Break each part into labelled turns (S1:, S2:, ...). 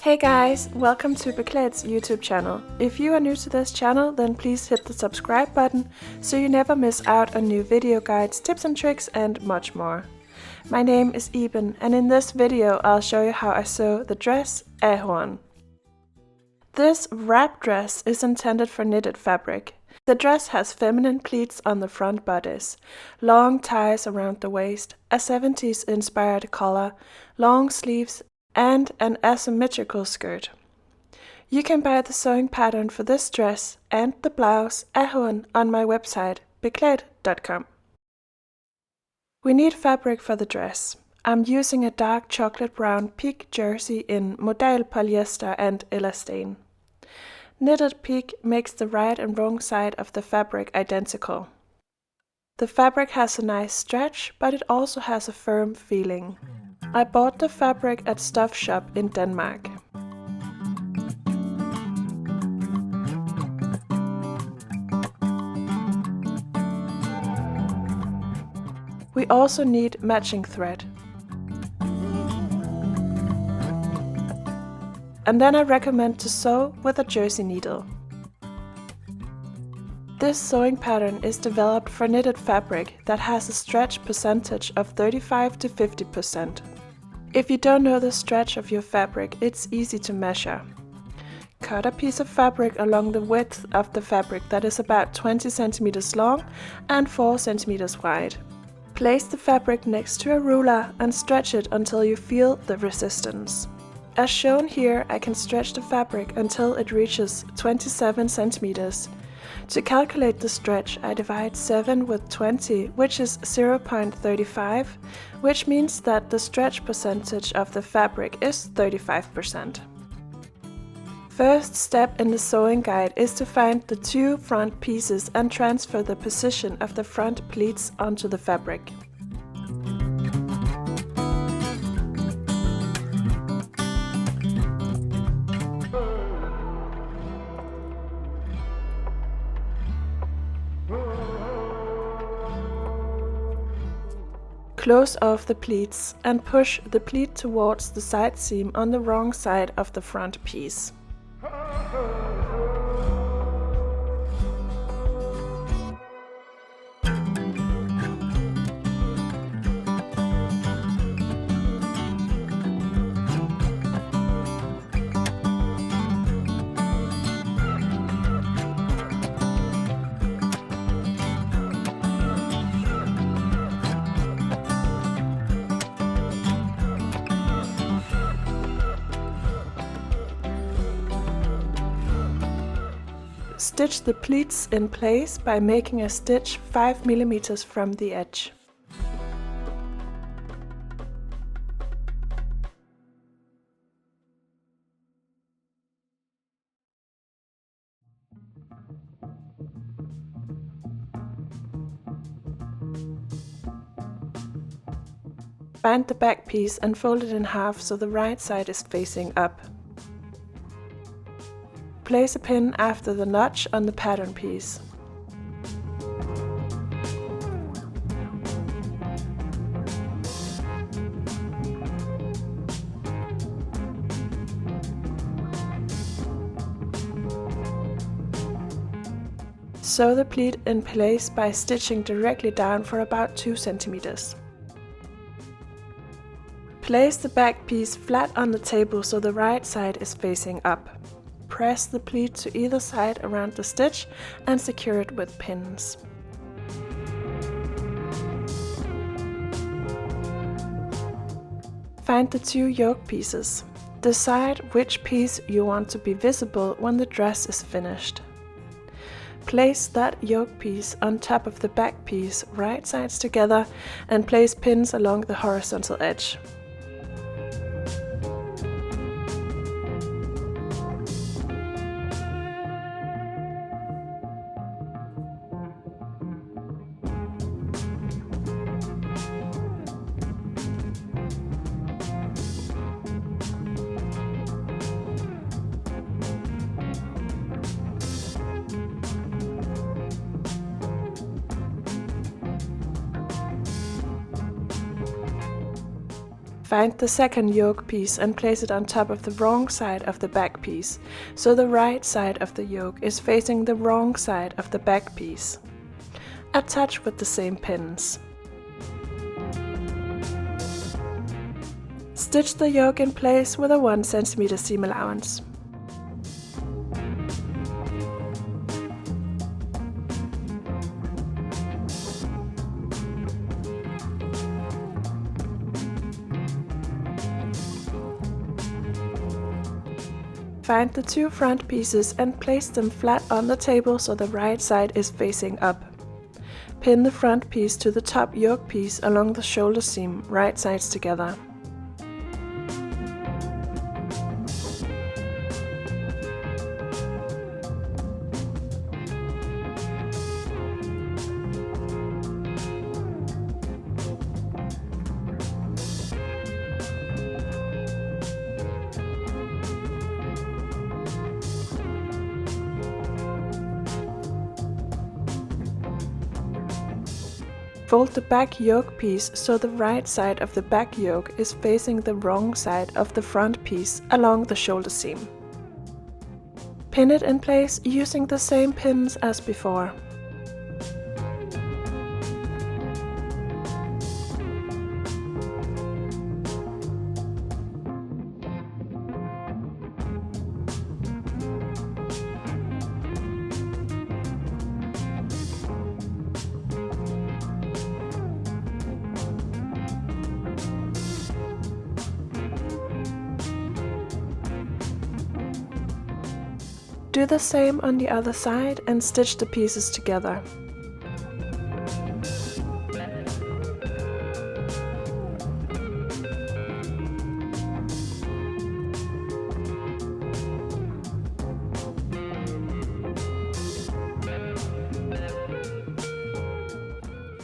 S1: Hey guys, welcome to Beklædt's YouTube channel. If you are new to this channel, then please hit the subscribe button so you never miss out on new video guides, tips and tricks and much more. My name is Iben and in this video I'll show you how I sew the dress Ahorn. This wrap dress is intended for knitted fabric. The dress has feminine pleats on the front bodice, long ties around the waist, a 70s inspired collar, long sleeves and an asymmetrical skirt. You can buy the sewing pattern for this dress and the blouse Ahorn on my website beklædt.com. We need fabric for the dress. I'm using a dark chocolate brown pique jersey in modal polyester and elastane. Knitted pique makes the right and wrong side of the fabric identical. The fabric has a nice stretch, but it also has a firm feeling. I bought the fabric at Stuff Shop in Denmark. We also need matching thread. And then I recommend to sew with a jersey needle. This sewing pattern is developed for knitted fabric that has a stretch percentage of 35 to 50%. If you don't know the stretch of your fabric, it's easy to measure. Cut a piece of fabric along the width of the fabric that is about 20 cm long and 4 cm wide. Place the fabric next to a ruler and stretch it until you feel the resistance. As shown here, I can stretch the fabric until it reaches 27 cm. To calculate the stretch, I divide 7 with 20, which is 0.35, which means that the stretch percentage of the fabric is 35%. First step in the sewing guide is to find the two front pieces and transfer the position of the front pleats onto the fabric. Close off the pleats and push the pleat towards the side seam on the wrong side of the front piece. Stitch the pleats in place by making a stitch 5 mm from the edge. Bind the back piece and fold it in half so the right side is facing up. Place a pin after the notch on the pattern piece. Sew the pleat in place by stitching directly down for about 2 cm. Place the back piece flat on the table so the right side is facing up. Press the pleat to either side around the stitch and secure it with pins. Find the two yoke pieces. Decide which piece you want to be visible when the dress is finished. Place that yoke piece on top of the back piece, right sides together, and place pins along the horizontal edge. Find the second yoke piece and place it on top of the wrong side of the back piece, so the right side of the yoke is facing the wrong side of the back piece. Attach with the same pins. Stitch the yoke in place with a 1 cm seam allowance. Find the 2 front pieces and place them flat on the table so the right side is facing up. Pin the front piece to the top yoke piece along the shoulder seam, right sides together. Fold the back yoke piece so the right side of the back yoke is facing the wrong side of the front piece along the shoulder seam. Pin it in place using the same pins as before. Do the same on the other side and stitch the pieces together.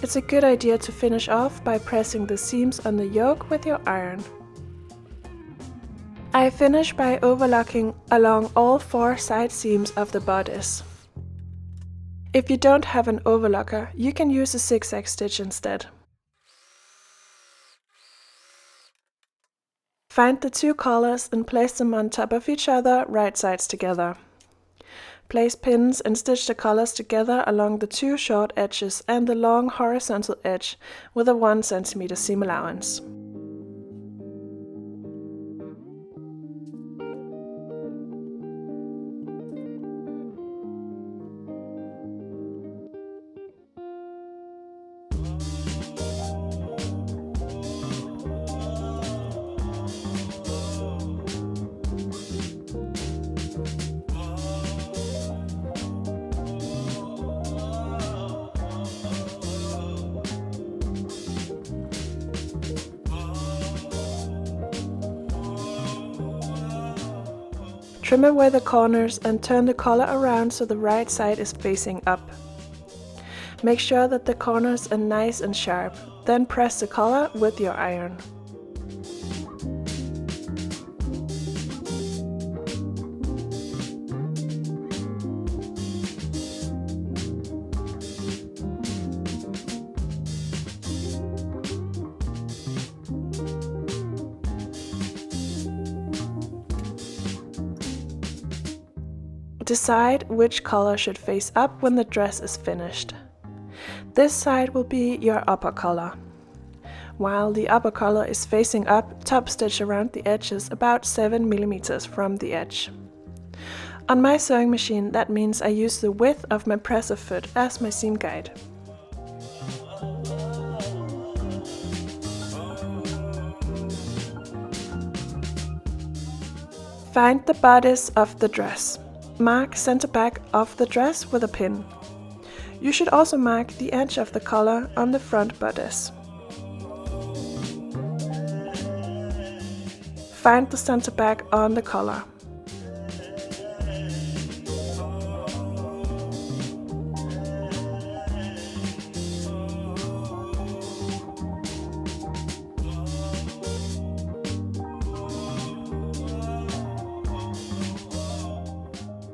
S1: It's a good idea to finish off by pressing the seams on the yoke with your iron. I finish by overlocking along all 4 side seams of the bodice. If you don't have an overlocker, you can use a zigzag stitch instead. Find the 2 collars and place them on top of each other, right sides together. Place pins and stitch the collars together along the 2 short edges and the long horizontal edge with a 1 cm seam allowance. Trim away the corners and turn the collar around so the right side is facing up. Make sure that the corners are nice and sharp, then press the collar with your iron. Decide which collar should face up when the dress is finished. This side will be your upper collar. While the upper collar is facing up, top stitch around the edges about 7 mm from the edge. On my sewing machine, that means I use the width of my presser foot as my seam guide. Find the bodice of the dress. Mark center back of the dress with a pin. You should also mark the edge of the collar on the front bodice. Find the center back on the collar.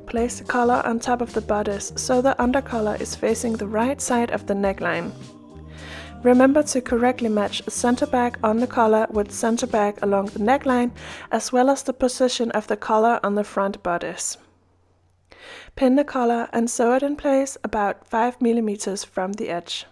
S1: Place the collar on top of the bodice so the undercollar is facing the right side of the neckline. Remember to correctly match center back on the collar with center back along the neckline, as well as the position of the collar on the front bodice. Pin the collar and sew it in place about 5 mm from the edge.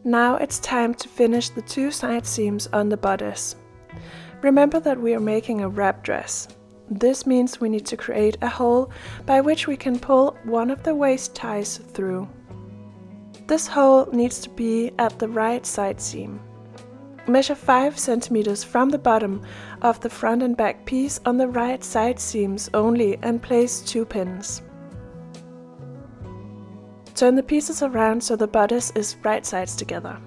S1: Now it's time to finish the 2 side seams on the bodice. Remember that we are making a wrap dress. This means we need to create a hole by which we can pull one of the waist ties through. This hole needs to be at the right side seam. Measure 5 cm from the bottom of the front and back piece on the right side seams only and place 2 pins. Turn the pieces around so the bodice is right sides together.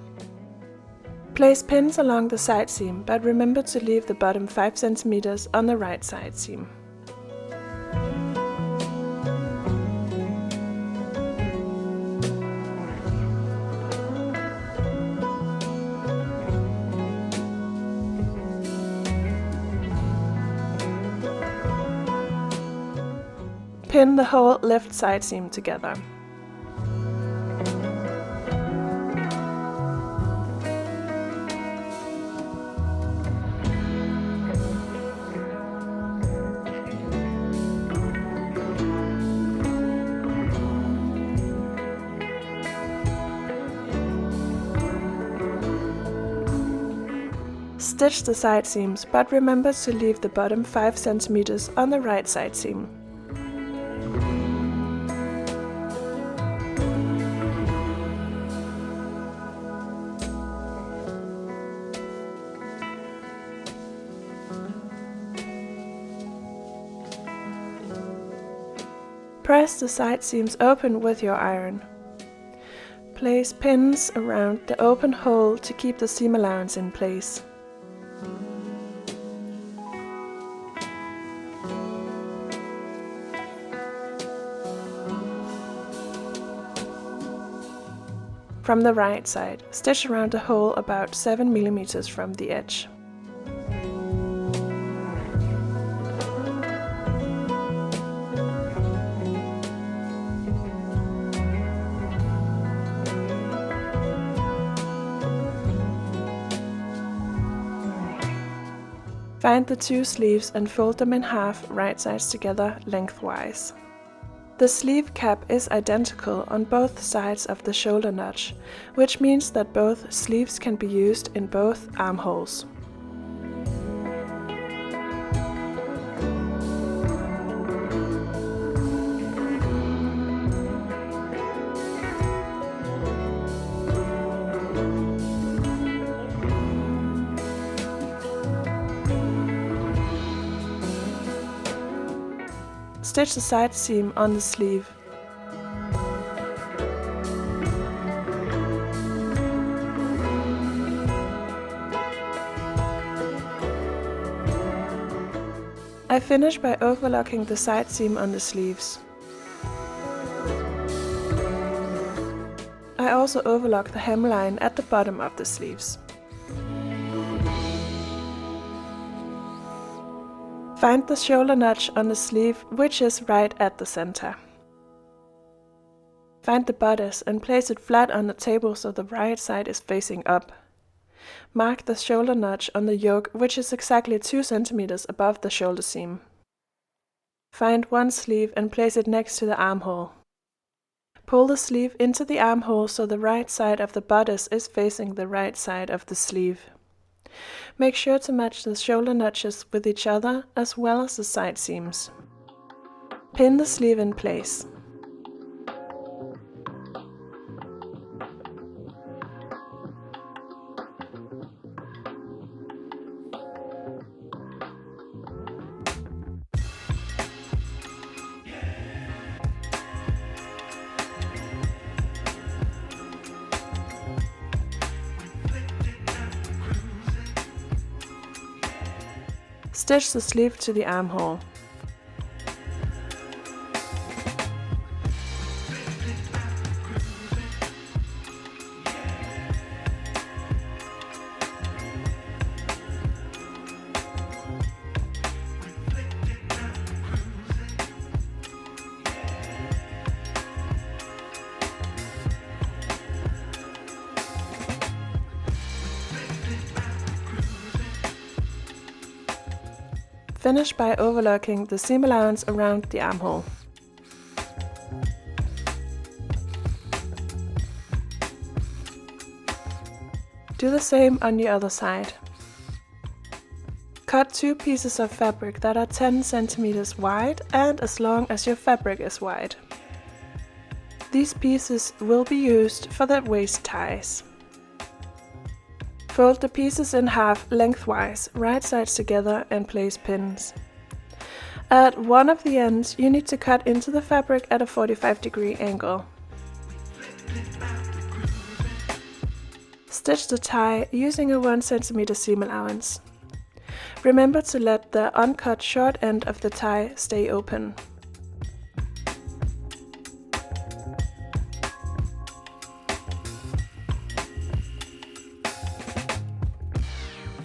S1: Place pins along the side seam, but remember to leave the bottom 5 cm on the right side seam. Pin the whole left side seam together. Stitch the side seams, but remember to leave the bottom 5 cm on the right side seam. Press the side seams open with your iron. Place pins around the open hole to keep the seam allowance in place. From the right side, stitch around the hole about 7 mm from the edge. Find the 2 sleeves and fold them in half, right sides together, lengthwise. The sleeve cap is identical on both sides of the shoulder notch, which means that both sleeves can be used in both armholes. Stitch the side seam on the sleeve. I finish by overlocking the side seam on the sleeves. I also overlock the hemline at the bottom of the sleeves. Find the shoulder notch on the sleeve, which is right at the center. Find the bodice and place it flat on the table so the right side is facing up. Mark the shoulder notch on the yoke, which is exactly 2 cm above the shoulder seam. Find one sleeve and place it next to the armhole. Pull the sleeve into the armhole so the right side of the bodice is facing the right side of the sleeve. Make sure to match the shoulder notches with each other as well as the side seams. Pin the sleeve in place. Stitch the sleeve to the armhole. Finish by overlocking the seam allowance around the armhole. Do the same on the other side. Cut 2 pieces of fabric that are 10 cm wide and as long as your fabric is wide. These pieces will be used for the waist ties. Fold the pieces in half lengthwise, right sides together, and place pins. At one of the ends, you need to cut into the fabric at a 45-degree angle. Stitch the tie using a 1 cm seam allowance. Remember to let the uncut short end of the tie stay open.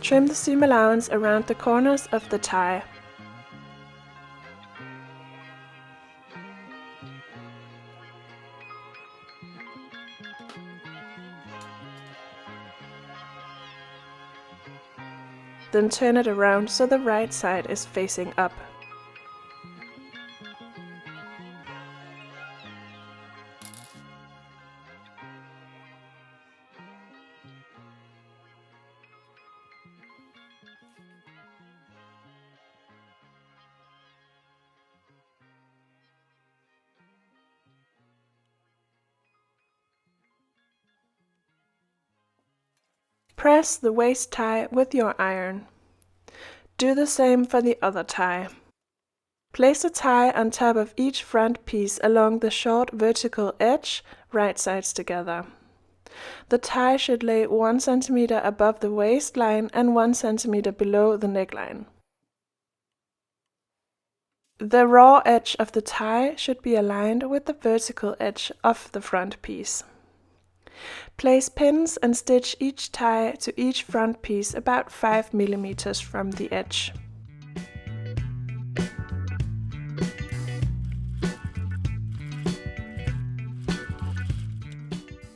S1: Trim the seam allowance around the corners of the tie. Then turn it around so the right side is facing up. Press the waist tie with your iron. Do the same for the other tie. Place the tie on top of each front piece along the short vertical edge, right sides together. The tie should lay 1 cm above the waistline and 1 cm below the neckline. The raw edge of the tie should be aligned with the vertical edge of the front piece. Place pins and stitch each tie to each front piece about 5 mm from the edge.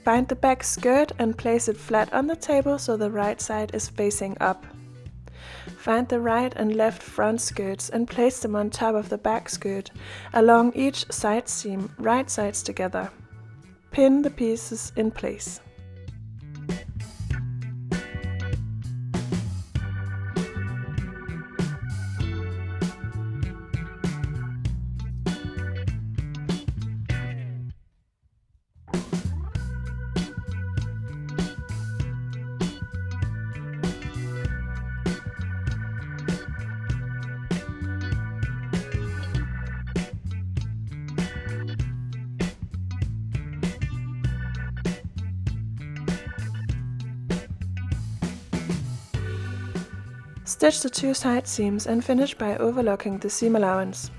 S1: Find the back skirt and place it flat on the table so the right side is facing up. Find the right and left front skirts and place them on top of the back skirt along each side seam, right sides together. Pin the pieces in place. Stitch the 2 side seams and finish by overlocking the seam allowance.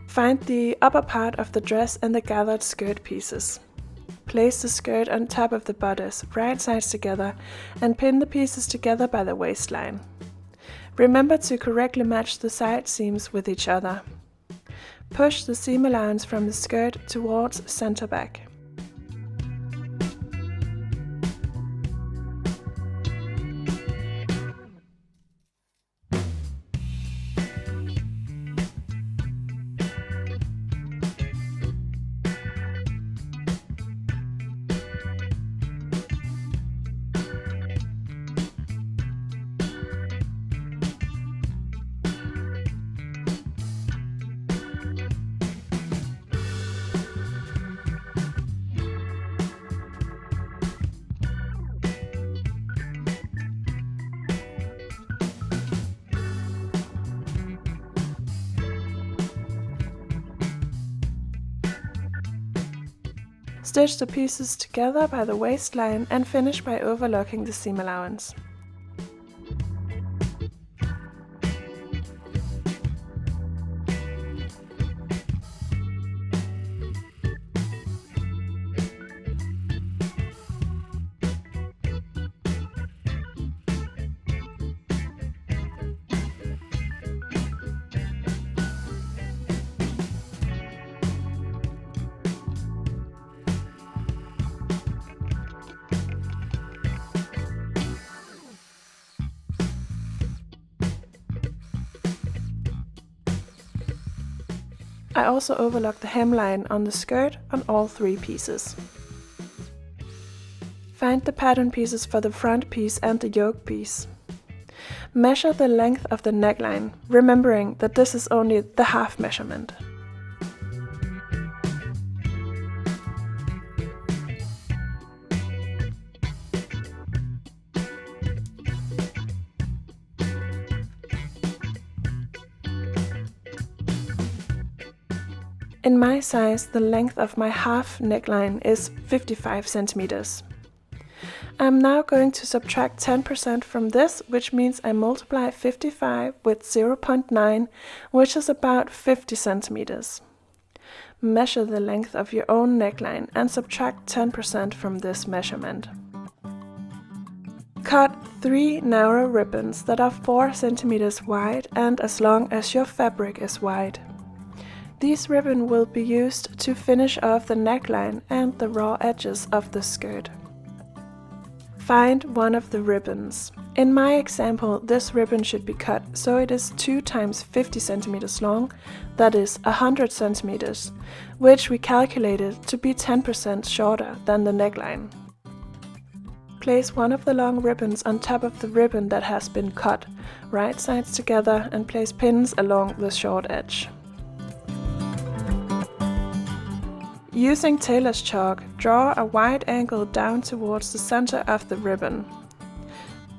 S1: Find the upper part of the dress and the gathered skirt pieces. Place the skirt on top of the bodice, right sides together, and pin the pieces together by the waistline. Remember to correctly match the side seams with each other. Push the seam allowance from the skirt towards center back. Stitch the pieces together by the waistline and finish by overlocking the seam allowance. I also overlock the hemline on the skirt on all 3 pieces. Find the pattern pieces for the front piece and the yoke piece. Measure the length of the neckline, remembering that this is only the half measurement. In my size, the length of my half neckline is 55 centimeters. I'm now going to subtract 10% from this, which means I multiply 55 with 0.9, which is about 50 centimeters. Measure the length of your own neckline and subtract 10% from this measurement. Cut 3 narrow ribbons that are 4 centimeters wide and as long as your fabric is wide. These ribbons will be used to finish off the neckline and the raw edges of the skirt. Find one of the ribbons. In my example, this ribbon should be cut so it is 2 times 50 centimeters long, that is 100 centimeters, which we calculated to be 10% shorter than the neckline. Place one of the long ribbons on top of the ribbon that has been cut, right sides together, and place pins along the short edge. Using tailor's chalk, draw a wide angle down towards the center of the ribbon.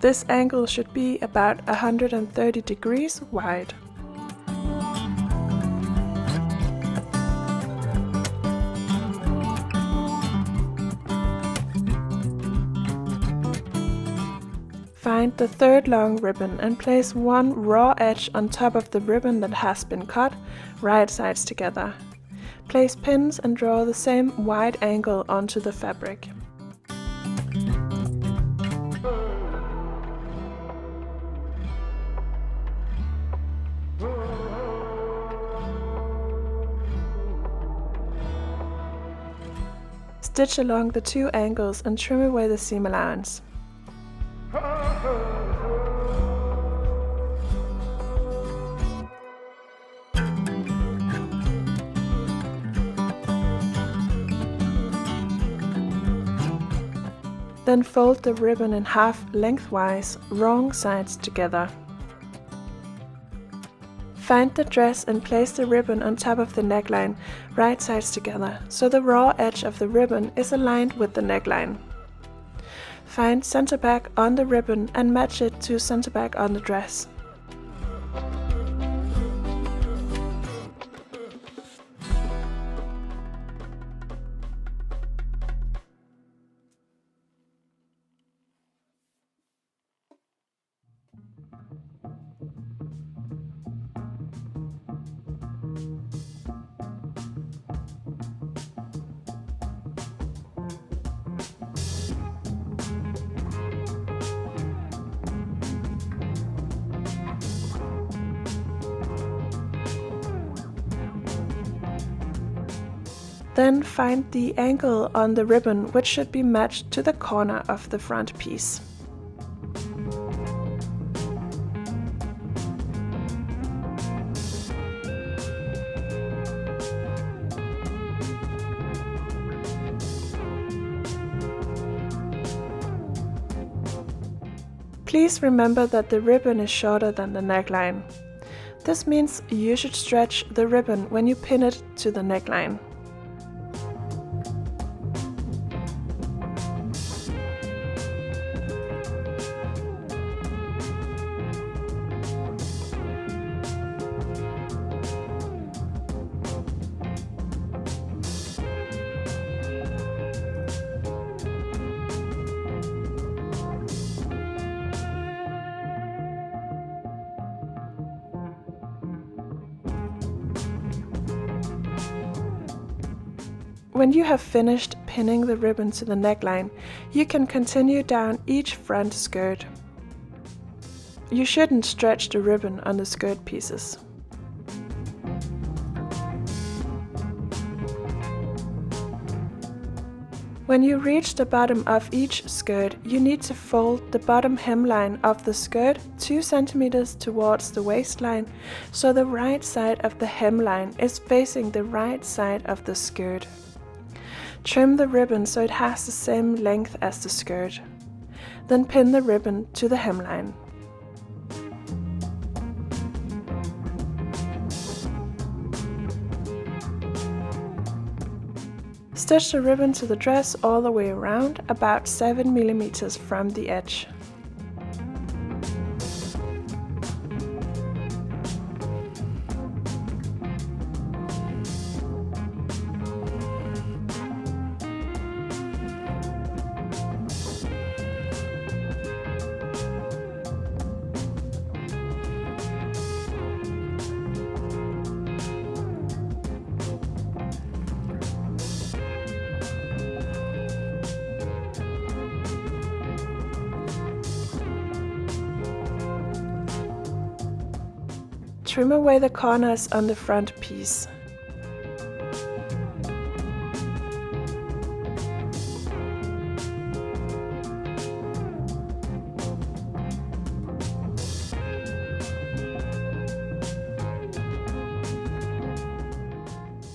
S1: This angle should be about 130 degrees wide. Find the third long ribbon and place one raw edge on top of the ribbon that has been cut, right sides together. Place pins and draw the same wide angle onto the fabric. Stitch along the 2 angles and trim away the seam allowance. Then fold the ribbon in half lengthwise, wrong sides together. Find the dress and place the ribbon on top of the neckline, right sides together, so the raw edge of the ribbon is aligned with the neckline. Find center back on the ribbon and match it to center back on the dress. Then find the angle on the ribbon, which should be matched to the corner of the front piece. Please remember that the ribbon is shorter than the neckline. This means you should stretch the ribbon when you pin it to the neckline. When you have finished pinning the ribbon to the neckline, you can continue down each front skirt. You shouldn't stretch the ribbon on the skirt pieces. When you reach the bottom of each skirt, you need to fold the bottom hemline of the skirt 2 cm towards the waistline, so the right side of the hemline is facing the right side of the skirt. Trim the ribbon so it has the same length as the skirt. Then pin the ribbon to the hemline. Stitch the ribbon to the dress all the way around, about 7 mm from the edge. Trim away the corners on the front piece.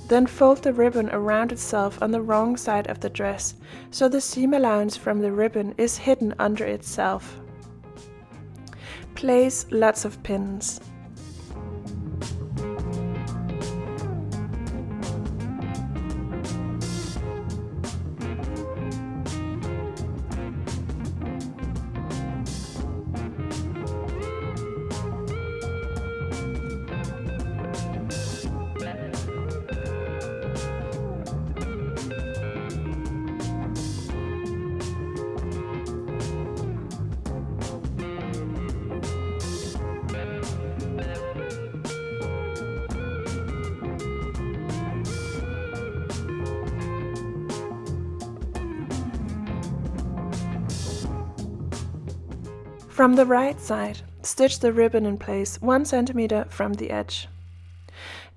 S1: Then fold the ribbon around itself on the wrong side of the dress, so the seam allowance from the ribbon is hidden under itself. Place lots of pins. From the right side, stitch the ribbon in place 1 cm from the edge.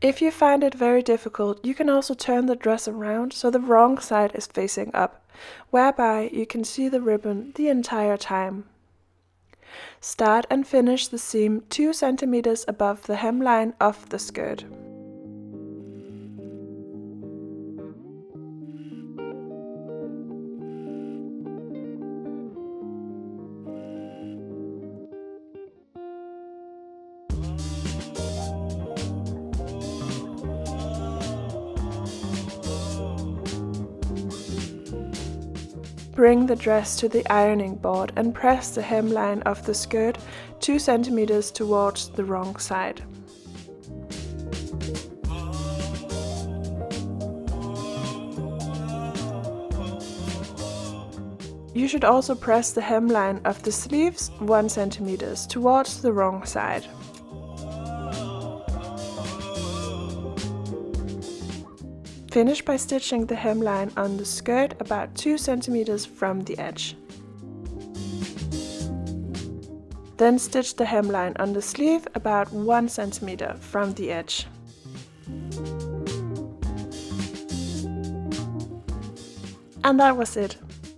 S1: If you find it very difficult, you can also turn the dress around so the wrong side is facing up, whereby you can see the ribbon the entire time. Start and finish the seam 2 cm above the hemline of the skirt. Bring the dress to the ironing board and press the hemline of the skirt 2 cm towards the wrong side. You should also press the hemline of the sleeves 1 cm towards the wrong side. Finish by stitching the hemline on the skirt about 2 cm from the edge. Then stitch the hemline on the sleeve about 1 cm from the edge. And that was it.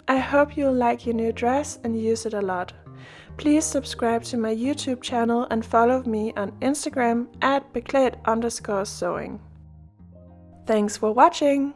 S1: I hope you'll like your new dress and use it a lot. Please subscribe to my YouTube channel and follow me on Instagram @beklædt_sewing. Thanks for watching!